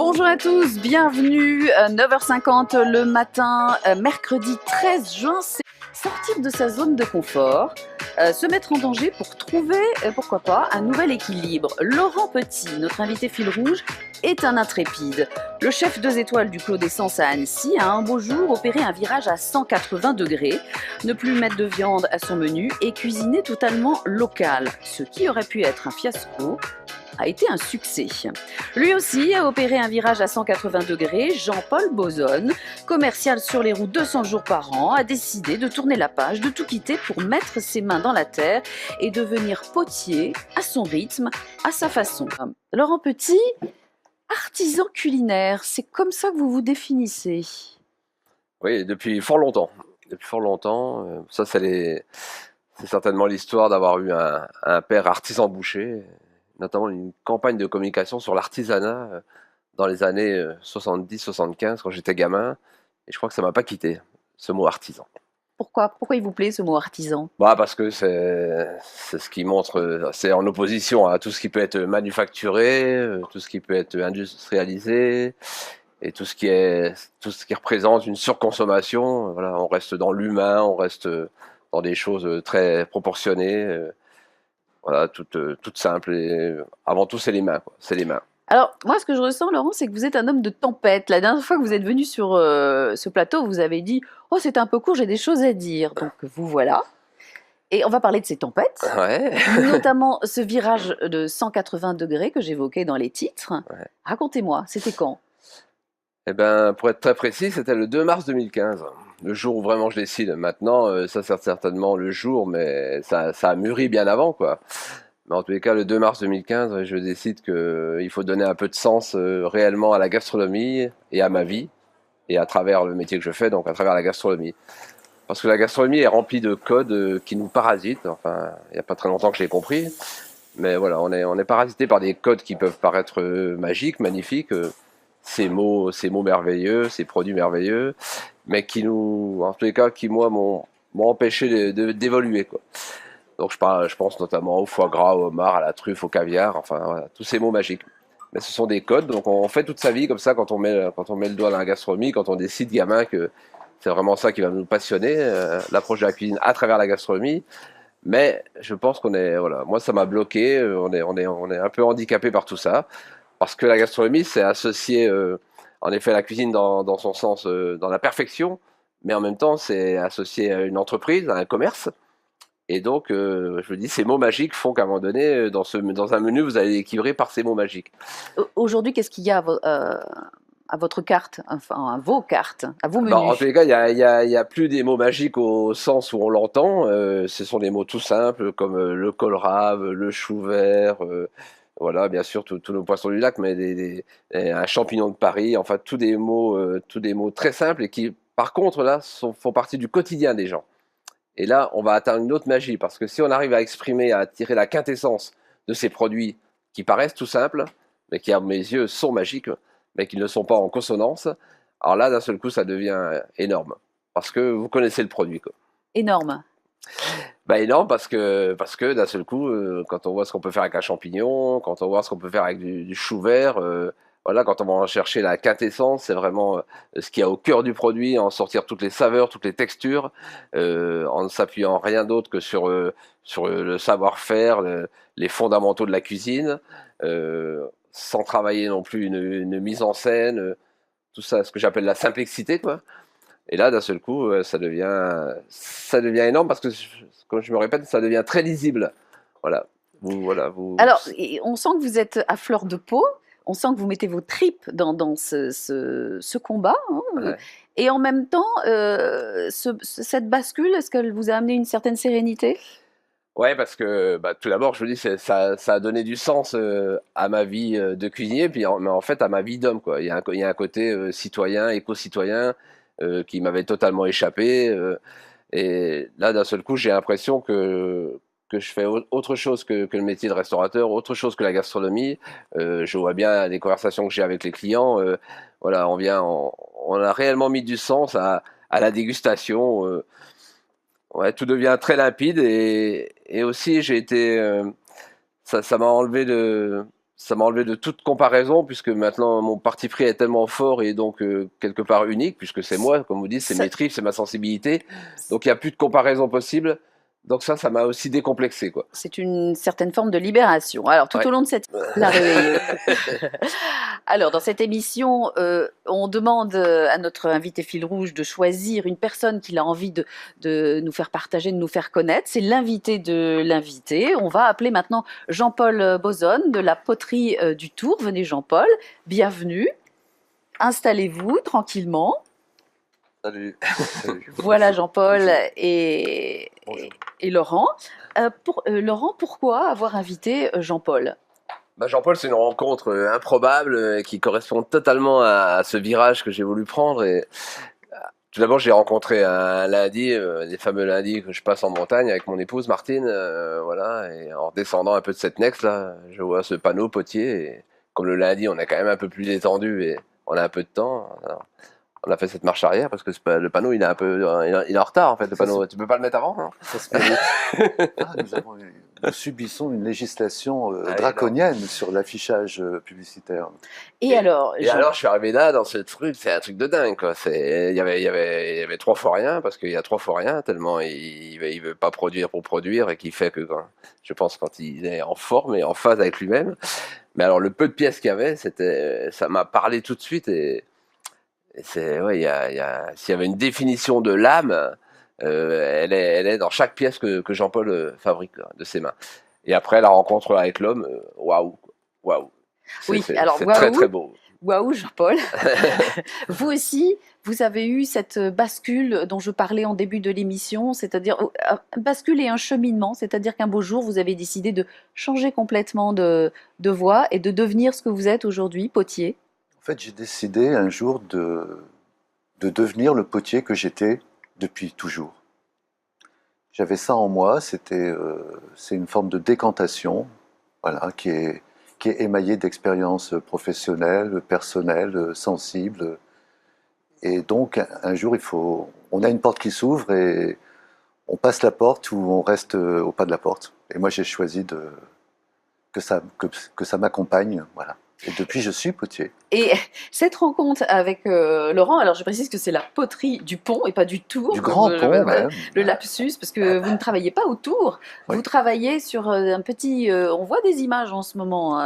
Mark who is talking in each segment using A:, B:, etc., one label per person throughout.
A: Bonjour à tous, bienvenue à 9h50 le matin, mercredi 13 juin. C'est sortir de sa zone de confort, se mettre en danger pour trouver, pourquoi pas, un nouvel équilibre. Laurent Petit, notre invité fil rouge, est un intrépide. Le chef 2 étoiles du Clos d'Essence à Annecy a un beau jour opéré un virage à 180 degrés, ne plus mettre de viande à son menu et cuisiner totalement local. Ce qui aurait pu être un fiasco a été un succès. Lui aussi a opéré un virage à 180 degrés. Jean-Paul Bozone, commercial sur les routes 200 jours par an, a décidé de tourner la page, de tout quitter pour mettre ses mains dans la terre et devenir potier à son rythme, à sa façon. Laurent Petit, artisan culinaire, c'est comme ça que vous vous définissez?
B: Oui, depuis fort longtemps. Depuis fort longtemps. Ça, c'est certainement l'histoire d'avoir eu un père artisan boucher, notamment une campagne de communication sur l'artisanat dans les années 70-75 quand j'étais gamin. Et je crois que ça m'a pas quitté, ce mot artisan.
A: Pourquoi il vous plaît ce mot artisan?
B: Bah parce que c'est ce qui montre, c'est en opposition à tout ce qui peut être manufacturé, tout ce qui peut être industrialisé, et tout ce qui représente une surconsommation. Voilà, on reste dans l'humain, on reste dans des choses très proportionnées, voilà, toutes simples. Et avant tout, c'est les mains, quoi. C'est les mains.
A: Alors, moi, ce que je ressens, Laurent, c'est que vous êtes un homme de tempête. La dernière fois que vous êtes venu sur ce plateau, vous avez dit « Oh, c'est un peu court, j'ai des choses à dire ». Donc, vous voilà. Et on va parler de ces tempêtes,
B: Ouais.
A: notamment ce virage de 180 degrés que j'évoquais dans les titres.
B: Ouais.
A: Racontez-moi, c'était quand?
B: Eh ben, pour être très précis, c'était le 2 mars 2015, le jour où vraiment je décide. Maintenant, ça c'est certainement le jour, mais ça a mûri bien avant, quoi. Mais en tous les cas, le 2 mars 2015, je décide qu'il faut donner un peu de sens réellement à la gastronomie et à ma vie, et à travers le métier que je fais, donc à travers la gastronomie. Parce que la gastronomie est remplie de codes qui nous parasitent. Enfin, il n'y a pas très longtemps que je l'ai compris. Mais voilà, on est parasité par des codes qui peuvent paraître magiques, magnifiques, ces mots merveilleux, ces produits merveilleux, mais qui nous, en tous les cas, qui moi m'ont empêché d'évoluer, quoi. Donc je pense notamment au foie gras, au homard, à la truffe, au caviar, enfin voilà, tous ces mots magiques. Mais ce sont des codes, donc on fait toute sa vie comme ça quand on met le doigt dans la gastronomie, quand on décide gamin que c'est vraiment ça qui va nous passionner, l'approche de la cuisine à travers la gastronomie. Mais je pense qu'on est, voilà, moi ça m'a bloqué, on est un peu handicapé par tout ça, parce que la gastronomie c'est associé, en effet, à la cuisine dans son sens, dans la perfection, mais en même temps c'est associé à une entreprise, à un commerce. Et donc, je me dis, ces mots magiques font qu'à un moment donné, dans un menu, vous allez équilibrer par ces mots magiques.
A: Aujourd'hui, qu'est-ce qu'il y a à votre carte, enfin à vos cartes, à vos
B: Bah, en tous
A: menus?
B: les cas, il y a plus des mots magiques au sens où on l'entend. Ce sont des mots tout simples comme le kohlrabi, le chou vert, voilà, bien sûr, tous nos poissons du lac, mais un champignon de Paris, enfin, tous des mots très simples et qui, par contre, là, font partie du quotidien des gens. Et là, on va atteindre une autre magie, parce que si on arrive à exprimer, à tirer la quintessence de ces produits qui paraissent tout simples, mais qui, à mes yeux, sont magiques, mais qui ne sont pas en consonance, alors là, d'un seul coup, ça devient énorme. Parce que vous connaissez le produit, quoi.
A: Énorme.
B: Bah, énorme parce que d'un seul coup, quand on voit ce qu'on peut faire avec un champignon, quand on voit ce qu'on peut faire avec du chou vert, voilà, quand on va en chercher la quintessence, c'est vraiment ce qu'il y a au cœur du produit, en sortir toutes les saveurs, toutes les textures, en ne s'appuyant rien d'autre que sur le savoir-faire, les fondamentaux de la cuisine, sans travailler non plus une mise en scène, tout ça, ce que j'appelle la simplicité, quoi. Et là, d'un seul coup, ça devient énorme parce que, comme je me répète, ça devient très lisible. Voilà.
A: Alors, on sent que vous êtes à fleur de peau, on sent que vous mettez vos tripes dans ce combat, hein,
B: Ouais.
A: et en même temps, cette bascule, est-ce qu'elle vous a amené une certaine sérénité?
B: Ouais, parce que bah, tout d'abord, je vous dis, ça a donné du sens à ma vie de cuisinier, mais en fait à ma vie d'homme, quoi. Il y a un côté citoyen, éco-citoyen, qui m'avait totalement échappé. Et là, d'un seul coup, j'ai l'impression que je fais autre chose que le métier de restaurateur, autre chose que la gastronomie. Je vois bien les conversations que j'ai avec les clients. Voilà, on a réellement mis du sens à la dégustation. Ouais, tout devient très limpide et aussi j'ai été, ça m'a enlevé ça m'a enlevé de toute comparaison, puisque maintenant mon parti pris est tellement fort et donc quelque part unique, puisque c'est moi, comme vous dites, c'est
A: Ça-
B: mes tripes, c'est ma sensibilité. Donc il n'y a plus de comparaison possible. Donc ça m'a aussi décomplexé, quoi.
A: C'est une certaine forme de libération. Alors, tout
B: Ouais.
A: au long de cette la réveillée. Alors, dans cette émission, on demande à notre invité fil rouge de choisir une personne qu'il a envie de nous faire partager, de nous faire connaître. C'est l'invité de l'invité. On va appeler maintenant Jean-Paul Bozon de la poterie du Tour. Venez Jean-Paul, bienvenue. Installez-vous tranquillement.
C: Salut.
A: Voilà Jean-Paul
C: Bonjour.
A: et,
C: Bonjour.
A: et Laurent. Laurent, pourquoi avoir invité Jean-Paul?
B: Bah, Jean-Paul, c'est une rencontre improbable qui correspond totalement à ce virage que j'ai voulu prendre. Et tout d'abord, j'ai rencontré un lundi, des fameux lundis que je passe en montagne avec mon épouse Martine, voilà. Et en redescendant un peu de cette next là, je vois ce panneau potier. Et comme le lundi, on est quand même un peu plus détendu et on a un peu de temps. Alors, on a fait cette marche arrière parce que le panneau, il est un peu, il est en retard en fait. Le panneau, tu peux pas le mettre avant, non?
C: Ça se mérite. Nous subissons une législation
B: Ah,
C: draconienne sur l'affichage publicitaire.
A: Et alors,
B: Et alors, je suis arrivé là, dans ce truc, c'est un truc de dingue, quoi. Il y avait 3 fois rien, parce qu'il y a 3 fois rien, tellement il veut pas produire pour produire, et qui fait que, je pense, quand il est en forme et en phase avec lui-même. Mais alors, le peu de pièces qu'il y avait, ça m'a parlé tout de suite, et ouais, s'il y avait une définition de l'âme, elle est dans chaque pièce que Jean-Paul fabrique, quoi, de ses mains. Et après, la rencontre avec l'homme, waouh, waouh.
A: oui, alors
B: C'est très très
A: waouh,
B: beau.
A: waouh Jean-Paul. Vous aussi, vous avez eu cette bascule dont je parlais en début de l'émission, c'est-à-dire un bascule et un cheminement, c'est-à-dire qu'un beau jour, vous avez décidé de changer complètement de voie et de devenir ce que vous êtes aujourd'hui, potier.
C: En fait, j'ai décidé un jour de devenir le potier que j'étais depuis toujours. J'avais ça en moi, c'est une forme de décantation, voilà, qui est émaillée d'expériences professionnelles, personnelles, sensibles. Et donc, un jour, on a une porte qui s'ouvre et on passe la porte ou on reste au pas de la porte. Et moi, j'ai choisi que ça m'accompagne, voilà. Et depuis, je suis potier.
A: Et cette rencontre avec Laurent, alors je précise que c'est la poterie du Pont et pas du Tour.
C: Du Grand Pont, même.
A: Le lapsus, parce que vous ne travaillez pas au Tour,
C: Oui.
A: vous travaillez sur un petit... on voit des images en ce moment,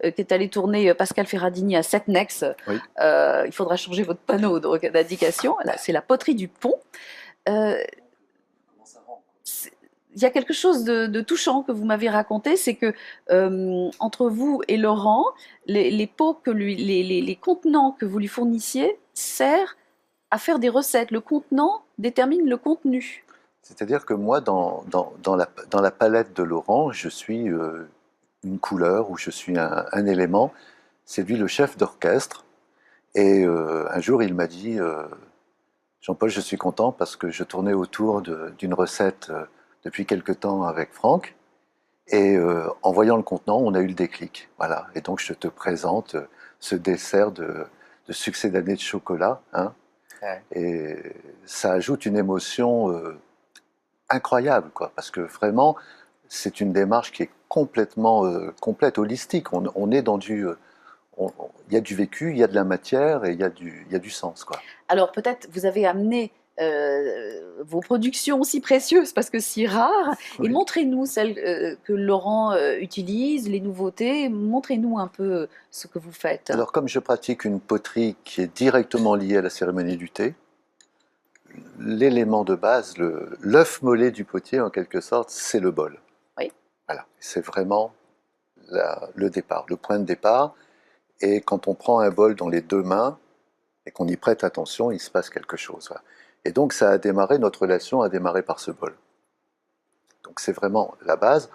A: qu'est allé tourner Pascal Ferradini à Setnex.
C: Oui.
A: Il faudra changer votre panneau d'indication. Là, c'est la poterie du Pont. Il y a quelque chose de touchant que vous m'avez raconté, c'est que entre vous et Laurent, les pots les contenants que vous lui fournissiez servent à faire des recettes. Le contenant détermine le contenu.
C: C'est-à-dire que moi, dans la palette de Laurent, je suis une couleur ou je suis un élément. C'est lui le chef d'orchestre. Et un jour, il m'a dit Jean-Paul, je suis content parce que je tournais autour d'une recette depuis quelque temps avec Franck. Et en voyant le contenant, on a eu le déclic. Voilà. Et donc, je te présente ce dessert de succès d'année de chocolat. Hein. Ouais. Et ça ajoute une émotion incroyable, quoi. Parce que vraiment, c'est une démarche qui est complètement complète, holistique. On est dans du... il y a du vécu, il y a de la matière et il y a du sens, quoi.
A: Alors, peut-être, vous avez amené vos productions si précieuses parce que si rares. Oui. Et montrez-nous celles que Laurent utilise, les nouveautés. Montrez-nous un peu ce que vous faites.
C: Alors, comme je pratique une poterie qui est directement liée à la cérémonie du thé, l'élément de base, l'œuf mollet du potier, en quelque sorte, c'est le bol.
A: Oui.
C: Voilà, c'est vraiment le départ, le point de départ. Et quand on prend un bol dans les 2 mains et qu'on y prête attention, il se passe quelque chose. Voilà. Et donc, ça a démarré, notre relation a démarré par ce bol. Donc, c'est vraiment la base.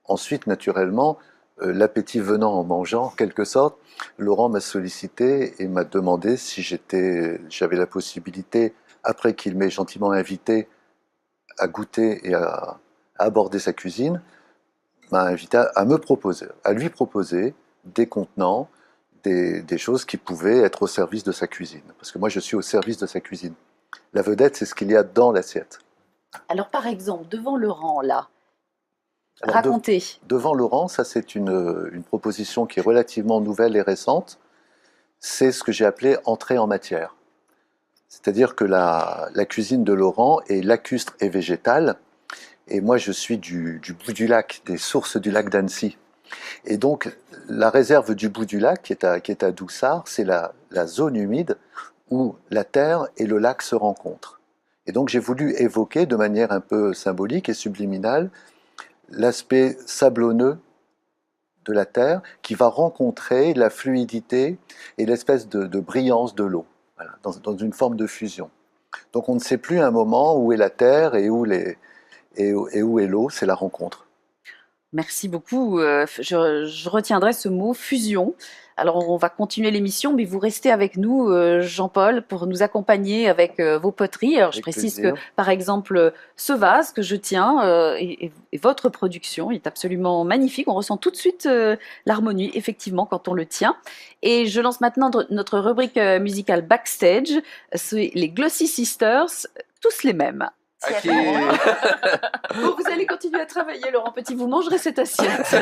C: Ensuite, naturellement, l'appétit venant en mangeant, en quelque sorte, Laurent m'a sollicité et m'a demandé si j'avais la possibilité, après qu'il m'ait gentiment invité à goûter et à aborder sa cuisine, m'a invité à lui proposer des contenants, des choses qui pouvaient être au service de sa cuisine. Parce que moi, je suis au service de sa cuisine. La vedette, c'est ce qu'il y a dans l'assiette.
A: Alors, par exemple, devant le rang, là,
C: Alors,
A: Racontez.
C: devant Laurent, ça c'est une proposition qui est relativement nouvelle et récente. C'est ce que j'ai appelé entrée en matière. C'est-à-dire que la cuisine de Laurent est lacustre et végétale. Et moi, je suis du bout du lac, des sources du lac d'Annecy. Et donc, la réserve du bout du lac, qui est à Doussard, c'est la zone humide où la terre et le lac se rencontrent. Et donc, j'ai voulu évoquer de manière un peu symbolique et subliminale l'aspect sablonneux de la terre qui va rencontrer la fluidité et l'espèce de brillance de l'eau, voilà, dans une forme de fusion. Donc, on ne sait plus à un moment où est la terre et où est l'eau, c'est la rencontre.
A: Merci beaucoup. Je retiendrai ce mot fusion. Alors, on va continuer l'émission, mais vous restez avec nous, Jean-Paul, pour nous accompagner avec vos poteries. Alors, je
C: Avec
A: précise
C: plaisir.
A: que, par exemple, ce vase que je tiens et votre production est absolument magnifique. On ressent tout de suite l'harmonie, effectivement, quand on le tient. Et je lance maintenant notre rubrique musicale Backstage. C'est les Glossy Sisters, tous les mêmes.
B: Ok.
A: Bon, vous allez continuer à travailler, Laurent Petit, vous mangerez cette assiette.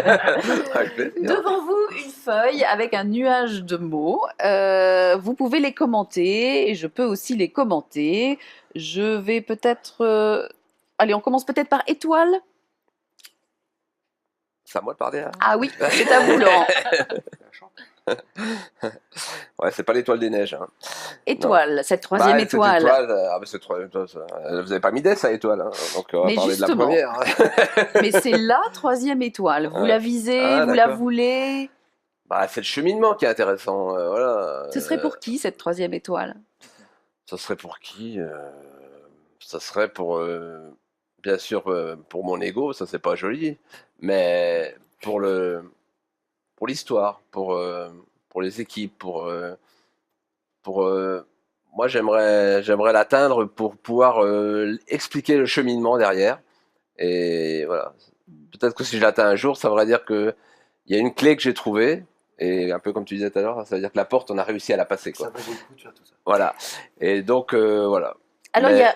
B: Avec plaisir.
A: Devant vous, une feuille avec un nuage de mots. Vous pouvez les commenter et je peux aussi les commenter. Je vais peut-être... Allez, on commence peut-être par étoile.
B: C'est à moi de parler là.
A: Ah oui, c'est à vous, Laurent.
B: Ouais, c'est pas l'étoile des neiges. Hein.
A: Étoile, cette troisième
B: Bah, cette
A: étoile.
B: ah bah cette troisième étoile, vous avez pas mis d'ess à étoile, hein. Donc on va
A: Mais
B: parler
A: justement.
B: de la première.
A: Mais c'est la troisième étoile. Vous
B: Ouais.
A: la visez,
B: Ah,
A: vous la
B: d'accord.
A: voulez.
B: Bah, c'est le cheminement qui est intéressant, voilà.
A: Ce serait pour qui, cette troisième étoile?
B: Ça serait pour qui Ça serait pour, bien sûr, pour mon ego, ça c'est pas joli, mais pour l'histoire, pour les équipes, moi j'aimerais l'atteindre pour pouvoir expliquer le cheminement derrière. Et voilà. Peut-être que si je l'atteins un jour, ça voudrait dire que il y a une clé que j'ai trouvée. Et un peu comme tu disais tout à l'heure, ça veut dire que la porte, on a réussi à la passer, quoi.
C: Ça vaut le coup de faire tout ça.
B: Voilà. Et donc, voilà.
A: Alors,
B: Mais-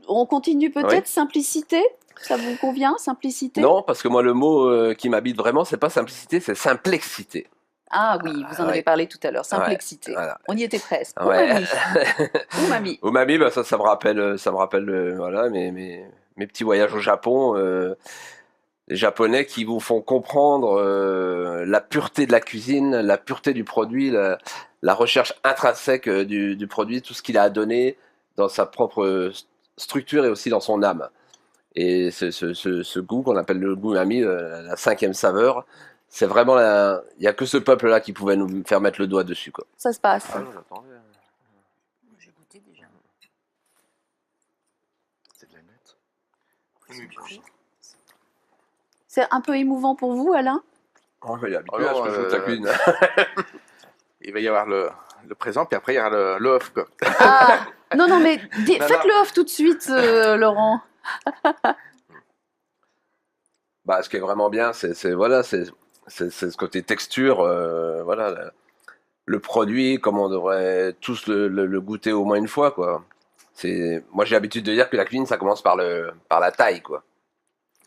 A: on continue peut-être,
B: Oui.
A: simplicité. Ça vous convient, simplicité?
B: Non, parce que moi, le mot qui m'habite vraiment, c'est pas simplicité, c'est simplexité.
A: Ah oui, vous en avez
B: Ouais.
A: parlé tout à l'heure, simplexité.
B: Voilà.
A: On y était presque. Ou
B: Ouais.
A: mamie. Ou mamie.
B: Umami, bah, ça me rappelle voilà, mes petits voyages au Japon. Les Japonais qui vous font comprendre la pureté de la cuisine, la pureté du produit, la recherche intrinsèque du produit, tout ce qu'il a à donner dans sa propre structure et aussi dans son âme. Et ce goût qu'on appelle le goût umami, la cinquième saveur, c'est vraiment il n'y a que ce peuple-là qui pouvait nous faire mettre le doigt dessus, quoi.
A: Ça se passe.
B: Ah non, j'attendais.
A: J'ai goûté déjà.
C: C'est de la nette.
A: C'est un peu émouvant pour vous, Alain?
B: Oh, il est habitué
D: Oh non,
B: à ce que je joue ta cuisine.
D: Il va y avoir le présent, puis après il y aura le off, quoi.
A: Ah, non, mais
D: Non,
A: faites-le off tout de suite, Laurent.
B: Bah, ce qui est vraiment bien, c'est voilà, c'est ce côté texture, voilà, le produit, comme on devrait tous le goûter au moins une fois, quoi. Moi j'ai l'habitude de dire que la cuisine, ça commence par la taille, quoi.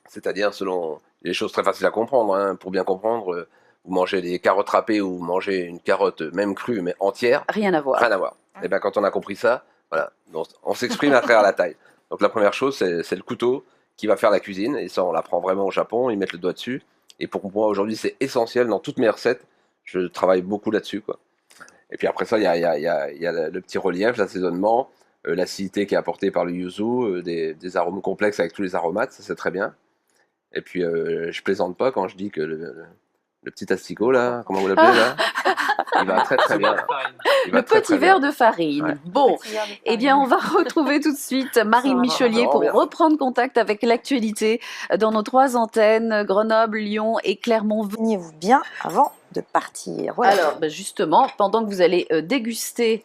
B: C'est-à-dire selon les choses très faciles à comprendre, hein. Pour bien comprendre, vous mangez des carottes râpées ou vous mangez une carotte même crue mais entière,
A: Rien à voir.
B: rien à voir. Et bien quand on a compris ça, voilà, donc, on s'exprime à travers la taille. Donc la première chose, c'est le couteau qui va faire la cuisine, et ça on l'apprend vraiment au Japon, ils mettent le doigt dessus. Et pour moi aujourd'hui c'est essentiel dans toutes mes recettes, je travaille beaucoup là-dessus, quoi. Et puis après ça, il y a le petit relief, l'assaisonnement, l'acidité qui est apportée par le yuzu, des arômes complexes avec tous les aromates, ça c'est très bien. Et puis je plaisante pas quand je dis que le petit asticot là, comment vous l'appelez là, il va très très bien. Il va
A: Le
B: très,
A: petit
B: très
A: verre
B: bien.
A: de farine.
B: Ouais.
A: Bon, eh bien, on va retrouver tout de suite Marine Michelier pour
B: bien.
A: reprendre contact avec l'actualité dans nos 3 antennes, Grenoble, Lyon et Clermont.
E: Vous bien avant de partir. Voilà.
A: Alors, justement, pendant que vous allez déguster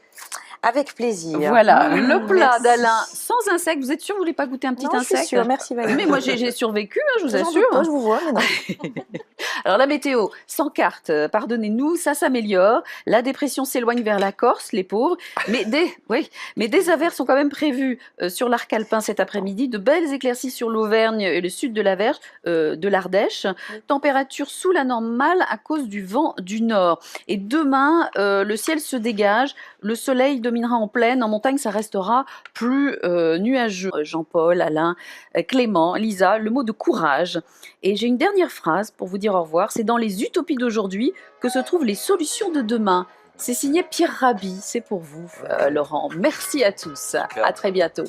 E: Avec plaisir.
A: Voilà, le plat
E: Merci.
A: d'Alain sans insectes. Vous êtes sûr que vous voulez pas goûter un petit
E: Non, je suis
A: insecte?
E: sûre, merci Valérie.
A: Mais moi j'ai survécu, hein, je vous
E: J'en doute
A: assure.
E: pas, je vous vois, mais non.
A: Alors la météo, sans carte, pardonnez-nous, ça s'améliore. La dépression s'éloigne vers la Corse, les pauvres. Mais des averses sont quand même prévues sur l'arc alpin cet après-midi. De belles éclaircies sur l'Auvergne et le sud de de l'Ardèche. Température sous la normale à cause du vent du nord. Et demain, le ciel se dégage. Le soleil dominera en plaine. En montagne, ça restera plus nuageux. Jean-Paul, Alain, Clément, Lisa, le mot de courage. Et j'ai une dernière phrase pour vous dire au revoir. C'est dans les utopies d'aujourd'hui que se trouvent les solutions de demain. C'est signé Pierre Rabhi. C'est pour vous, Laurent. Merci à tous. À très bientôt.